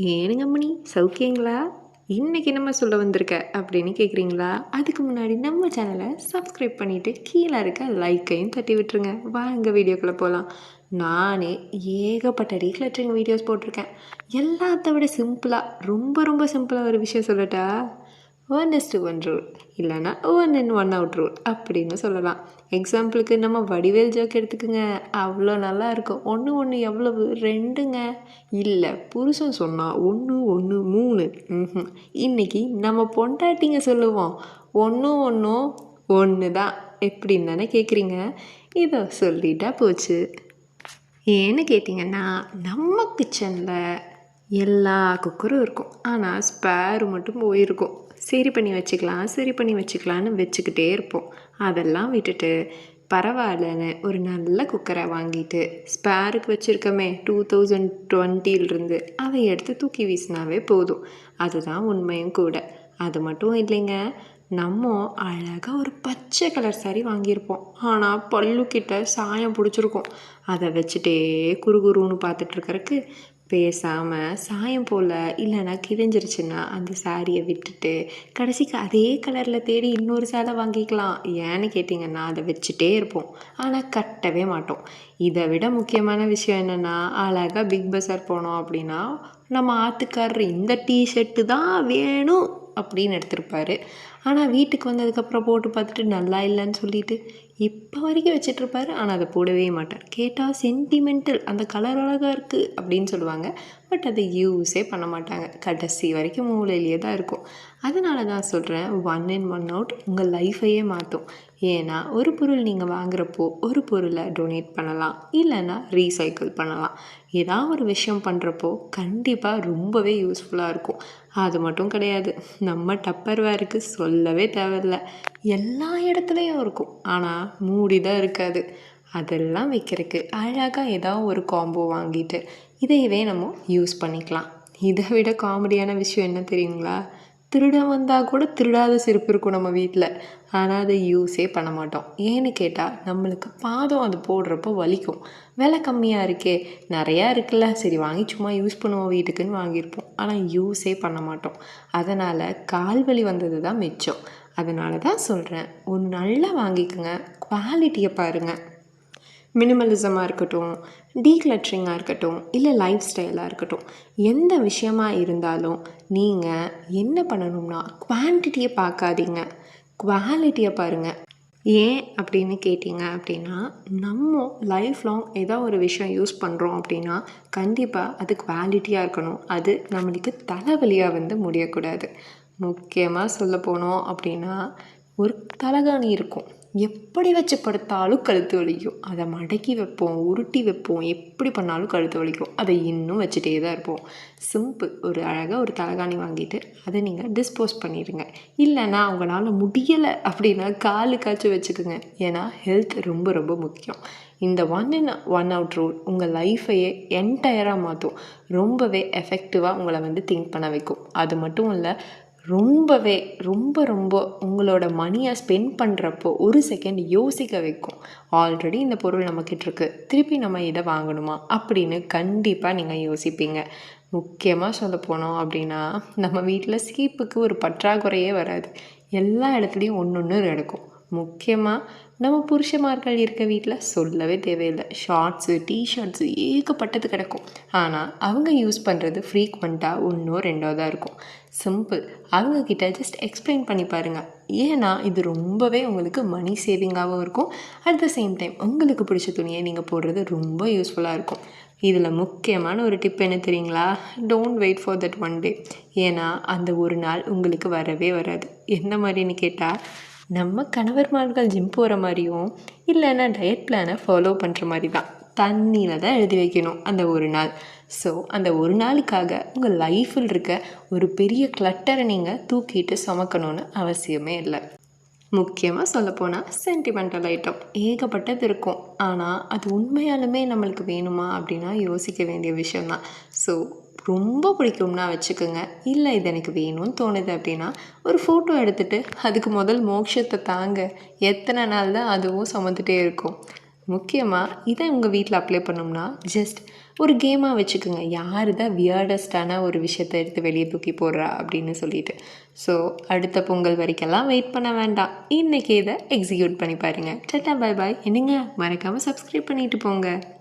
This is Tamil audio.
ஏனுங்க மணி சௌக்கியங்களா? இன்னைக்கு என்னம்மா சொல்ல வந்திருக்க அப்படின்னு கேட்குறீங்களா? அதுக்கு முன்னாடி நம்ம சேனலை சப்ஸ்கிரைப் பண்ணிவிட்டு கீழே இருக்க லைக்கையும் தட்டி விட்டுருங்க. வாங்க வீடியோக்குள்ளே போகலாம். நானே ஏகப்பட்ட டீக்ளட்டரிங் வீடியோஸ் போட்டிருக்கேன். எல்லாத்த விட சிம்பிளாக ரொம்ப ரொம்ப சிம்பிளாக ஒரு விஷயம் சொல்லட்டா? 1:1 ரூல் இல்லைன்னா 1 in 1 அவுட் ரூல் அப்படின்னு சொல்லலாம். எக்ஸாம்பிளுக்கு நம்ம வடிவேல் ஜோக் எடுத்துக்குங்க. அவ்வளோ நல்லா இருக்கும். 1 1 எவ்வளவு? 2ங்க. இல்லை, புருஷன் சொன்னால் 1 1 3. இன்னைக்கு நம்ம பொண்டாட்டிங்க சொல்லுவோம் 1 1 1 தான். எப்படின்னு தானே கேட்குறீங்க? இதோ சொல்லிட்டா போச்சு. ஏன்னு கேட்டிங்கன்னா, நம்ம கிச்சனில் எல்லா குக்கரும் இருக்கும், ஆனால் ஸ்பேரு மட்டும் போயிருக்கும். சரி பண்ணி வச்சுக்கலான்னு வச்சுக்கிட்டே இருப்போம். அதெல்லாம் விட்டுட்டு பரவாயில்லன்னு ஒரு நல்ல குக்கரை வாங்கிட்டு ஸ்பேருக்கு வச்சுருக்கோமே 2020 அதை எடுத்து தூக்கி வீசினாவே போதும். அதுதான் உண்மையும் கூட. அது மட்டும் இல்லைங்க, நம்ம அழகாக ஒரு பச்சை கலர் சாரி வாங்கியிருப்போம், ஆனால் பல்லுக்கிட்ட சாயம் பிடிச்சிருக்கும். அதை வச்சுட்டே குறுகுருன்னு பார்த்துட்ருக்கறக்கு பேசாமல் சாயம் போல் இல்லைன்னா கிழிஞ்சிருச்சுன்னா அந்த சாரியை விட்டுட்டு கடைசிக்கு அதே கலரில் தேடி இன்னொரு சேலை வாங்கிக்கலாம். ஏன்னு கேட்டிங்கன்னா அதை வச்சுட்டே இருப்போம், ஆனால் கட்டவே மாட்டோம். இதை விட முக்கியமான விஷயம் என்னென்னா, அழகாக பிக் பஸார் போனோம் அப்படின்னா நம்ம ஆத்துக்காரர் இந்த டிஷர்ட்டு தான் வேணும் அப்படின்னு எடுத்திருப்பாரு. ஆனால் வீட்டுக்கு வந்ததுக்கப்புறம் போட்டு பார்த்துட்டு நல்லா இல்லைன்னு சொல்லிட்டு இப்போ வரைக்கும் வச்சிட்ருப்பாரு. ஆனால் அதை போடவே மாட்டார். கேட்டால் சென்டிமெண்டல், அந்த கலர் அழகாக இருக்குது அப்படின்னு சொல்லுவாங்க. பட் அதை யூஸே பண்ண மாட்டாங்க. கடைசி வரைக்கும் மூலையிலேயே தான் இருக்கும். அதனால தான் சொல்கிறேன், 1 in 1 அவுட் உங்கள் லைஃபையே மாற்றும். ஏன்னா ஒரு பொருள் நீங்கள் வாங்குறப்போ ஒரு பொருளை டொனேட் பண்ணலாம், இல்லைன்னா ரீசைக்கிள் பண்ணலாம். ஏதாவது ஒரு விஷயம் பண்ணுறப்போ கண்டிப்பாக ரொம்பவே யூஸ்ஃபுல்லாக இருக்கும். அது மட்டும் கிடையாது, நம்ம டப்பர்வேருக்கு சொல்லவே தேவையில்லை. எல்லா இடத்துலையும் இருக்கும், ஆனால் மூடி தான் இருக்காது. அதெல்லாம் வைக்கிறதுக்கு அழகாக ஏதாவது ஒரு காம்போ வாங்கிட்டு இதையவே நம்ம யூஸ் பண்ணிக்கலாம். இதை விட காமெடியான விஷயம் என்ன தெரியுங்களா? திருடன் வந்தால் கூட திருடாத செருப்பு இருக்கும் நம்ம வீட்டில், ஆனால் அதை யூஸே பண்ண மாட்டோம். ஏன்னு கேட்டால் நம்மளுக்கு பாதம் அது போடுறப்போ வலிக்கும். விலை கம்மியாக இருக்கே, நிறையா இருக்குல்ல, சரி வாங்கி சும்மா யூஸ் பண்ணுவோம் வீட்டுக்குன்னு வாங்கியிருப்போம், ஆனால் யூஸே பண்ண மாட்டோம். அதனால் கால் வலி வந்தது தான் மிச்சம். அதனால தான் சொல்கிறேன், ஒன்று நல்லா வாங்கிக்கோங்க, குவாலிட்டியை பாருங்கள். மினிமலிசமாக இருக்கட்டும், டீக்ளட்டரிங்காக இருக்கட்டும், இல்லை லைஃப் ஸ்டைலாக இருக்கட்டும், எந்த விஷயமாக இருந்தாலும் நீங்கள் என்ன பண்ணணும்னா குவான்டிட்டியை பார்க்காதீங்க, குவாலிட்டியை பாருங்கள். ஏன் அப்படின்னு கேட்டிங்க அப்படின்னா, நம்ம லைஃப் லாங் ஏதோ ஒரு விஷயம் யூஸ் பண்ணுறோம் அப்படின்னா கண்டிப்பாக அது குவாலிட்டியாக இருக்கணும். அது நம்மளுக்கு தலைவலியாக முடியக்கூடாது. முக்கியமாக சொல்ல போனோம் அப்படின்னா, ஒரு தலகாணி இருக்கும், எப்படி வச்சு படுத்தாலும் கழுத்து வலிக்கும். அதை மடக்கி வைப்போம், உருட்டி வைப்போம், எப்படி பண்ணாலும் கழுத்து வலிக்கும். அதை இன்னும் வச்சுட்டே தான் இருப்போம். சிம்பிள், ஒரு அழகாக ஒரு தலகாணி வாங்கிட்டு அதை நீங்கள் டிஸ்போஸ் பண்ணிடுங்க. இல்லைன்னா உங்களால் முடியலை அப்படின்னா காலுக்காச்சும் வச்சுக்கோங்க. ஏன்னா ஹெல்த் ரொம்ப ரொம்ப முக்கியம். இந்த 1 in 1 அவுட் ரூல் உங்கள் லைஃபையே என்டையராக மாற்றும். ரொம்பவே எஃபெக்டிவாக உங்களை திங்க் பண்ண வைக்கும். அது மட்டும் இல்லை, ரொம்பவே ரொம்ப ரொம்ப உங்களோட மணியை ஸ்பெண்ட் பண்ணுறப்போ ஒரு செகண்ட் யோசிக்க வைக்கும். ஆல்ரெடி இந்த பொருள் நம்மக்கிட்ட இருக்குது, திருப்பி நம்ம இதை வாங்கணுமா அப்படின்னு கண்டிப்பாக நீங்கள் யோசிப்பீங்க. முக்கியமாக சொல்ல போனோம் அப்படின்னா, நம்ம வீட்டில் சீப்புக்கு ஒரு பற்றாக்குறையே வராது. எல்லா இடத்துலையும் ஒன்று நடக்கும். முக்கியமாக நம்ம புருஷமார்கள் இருக்க வீட்டில் சொல்லவே தேவையில்லை. ஷார்ட்ஸு, டிஷர்ட்ஸு ஏகப்பட்டது கிடக்கும். ஆனால் அவங்க யூஸ் பண்ணுறது ஃப்ரீக்வெண்ட்டாக 1 2 தான் இருக்கும். சிம்பிள், அவங்கக்கிட்ட ஜஸ்ட் எக்ஸ்பிளைன் பண்ணி பாருங்கள். ஏன்னா இது ரொம்பவே உங்களுக்கு மணி சேவிங்காகவும் இருக்கும். அட் த சேம் டைம் உங்களுக்கு பிடிச்ச துணியை நீங்கள் போடுறது ரொம்ப யூஸ்ஃபுல்லாக இருக்கும். இதில் முக்கியமான ஒரு டிப் என்ன தெரியுங்களா? Don't wait for that one day. ஏன்னா அந்த ஒரு நாள் உங்களுக்கு வரவே வராது. எந்த மாதிரின்னு கேட்டால், நம்ம கணவர்மார்கள் ஜிம் போகிற மாதிரியும் இல்லைன்னா டயட் பிளானை ஃபாலோ பண்ணுற மாதிரி தான். தண்ணியில் தான் எழுதி வைக்கணும் அந்த ஒரு நாள். ஸோ அந்த ஒரு நாளுக்காக உங்கள் லைஃப்பில் இருக்க ஒரு பெரிய கிளட்டரை நீங்கள் தூக்கிட்டு சுமக்கணும்னு அவசியமே இல்லை. முக்கியமாக சொல்லப்போனால் சென்டிமெண்டல் ஐட்டம் ஏகப்பட்டது இருக்கும். ஆனால் அது உண்மையாலுமே நம்மளுக்கு வேணுமா அப்படின்னா யோசிக்க வேண்டிய விஷயந்தான். ஸோ ரொம்ப பிடிக்கும்னா வச்சுக்கோங்க. இல்லை இது எனக்கு வேணும்னு தோணுது அப்படின்னா ஒரு ஃபோட்டோ எடுத்துகிட்டு அதுக்கு முதல் மோட்சத்தை தாங்க. எத்தனை நாள் தான் அதுவும் சுமந்துட்டே இருக்கும். முக்கியமாக இதை உங்கள் வீட்டில் அப்ளை பண்ணோம்னா ஜஸ்ட் ஒரு கேமாக வச்சுக்கோங்க. யார் தான் வியர்டஸ்டான ஒரு விஷயத்தை எடுத்து வெளியே தூக்கி போடுறா அப்படின்னு சொல்லிட்டு. ஸோ அடுத்த பொங்கல் வரைக்கெல்லாம் வெயிட் பண்ண வேண்டாம். இன்றைக்கி இதை எக்ஸிக்யூட் பண்ணி பாருங்கள். டாடா பாய் பாய். என்னங்க மறக்காமல் சப்ஸ்கிரைப் பண்ணிட்டு போங்க.